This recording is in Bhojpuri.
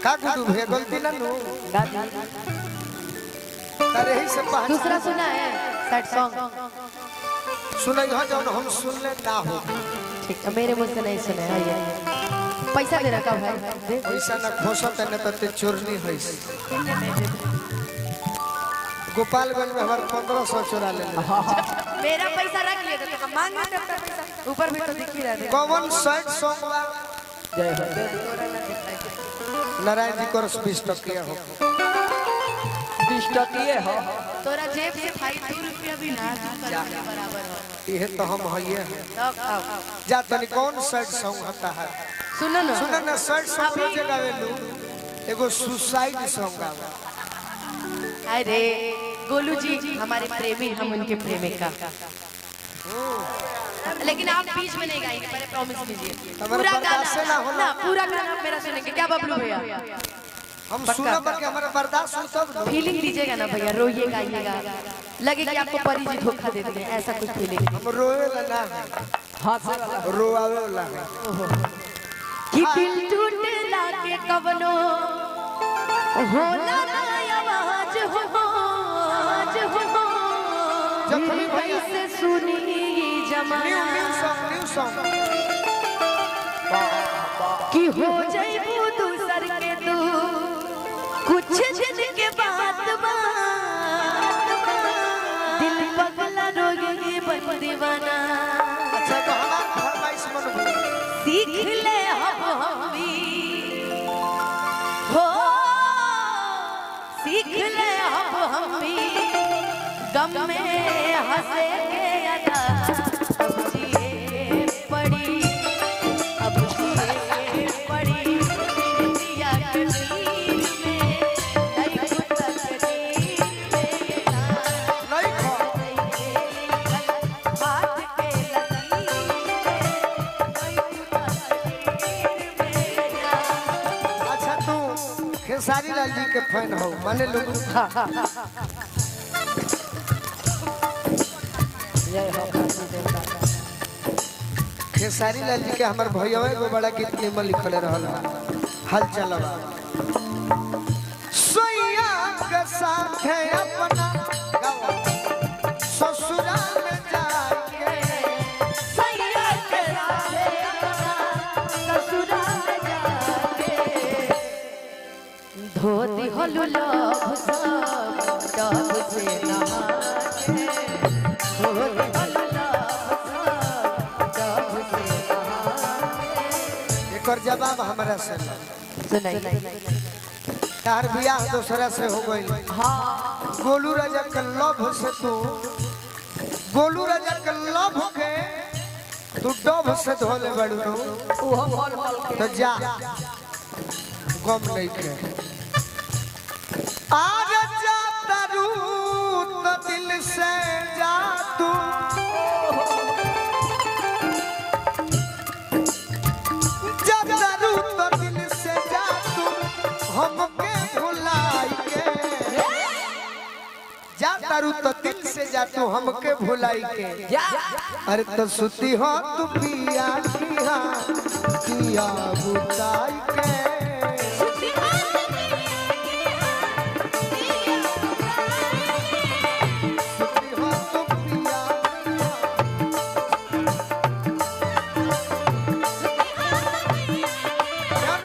का गुडू भे गलती ना नु अरे ही से पहचान दूसरा सुना है सैड सॉन्ग सुनै हो जौन हम सुनले ना हो ठीक है मेरे मुंह से नहीं सुने है ये पैसा दे रखा है दे पैसा ना खोसत न त ते चोरनी होइस गोपालगंज में हमार 1500 चोरा ले मेरा पैसा रख लिया तो मांग ले अपना पैसा ऊपर भी तो दिख ही रहा है कौन सैड सॉन्ग वा जय हो नारायण जी को 20 टकिया हो 20 टकिए हो तोरा जेब से भाई 2 रुपया भी ना करने बराबर हो ये तो हम हइए हैं तब आओ जा तनी कौन सैड सॉन्ग होता है सुनो ना सुन ना सैड सॉन्ग रोजे गावेलू एगो सुसाइड सॉन्ग गावे अरे गोलू जी हमारे प्रेमी हम उनके प्रेमिका लेकिन आप बीच में नहीं गाएंगे पहले प्रॉमिस कीजिए पूरा गाना ना पूरा गाना मेरा सुनेंगे क्या बबलू भैया हम सुना पर के हमारा बर्दाश्त हो तब फीलिंग दीजिएगा ना भैया रोइए गाइएगा लगे कि आपको परी जी धोखा दे देंगे ऐसा कुछ फीलिंग हम रोए ना है हंसे वाला रोआवे वाला है कि दिल टूटला के कवनो होला ना आवाज हो जखनी भैया कैसे सुनी जमाना न्यू सॉन्ग कि हो जाइबू दूसर के तू कुछ दिन के बाद दिल पगला रोगी बन दीवाना अच्छा तो हमारा फरमाइश मन सीख ले हम भी हो सीख ले हम भी गम में हंसे के अदा अब जिए पड़ी अब जिए पड़ी दिया के नीर में कई तकदीर में नहीं खा बात के लकीर में अच्छा तू खेसारी लाल जी के फैन हो माने लोग जय हो खेसारी लाल जी के हमार भैया एगो बड़ा गीत निमन लिखल रहल हल चलवा सोया के साथ अपना गावा ससुराल में जाके सैया के साथे अपना ससुराल जाके धोती होलू लोभ सब डब से नहा के धोती होलू लोभ सब डब से नहा एकर जवाब हमरा से ला। के सुनाई तार बियाह दूसरा से हो गई हाँ गोलू राजा के लव से तू गोलू राजा के लव के तू डब से धोले बड़ू ओहो बोल बोल के तो जा गम नहीं के आज जा तारू तो दिल से जा तू जा तारू तो दिल से जा तू हमके भुलाई के जा तारू तो दिल से जा तू हमके भुलाई के जा अरे तो सुती हो तू पिया किया बुताई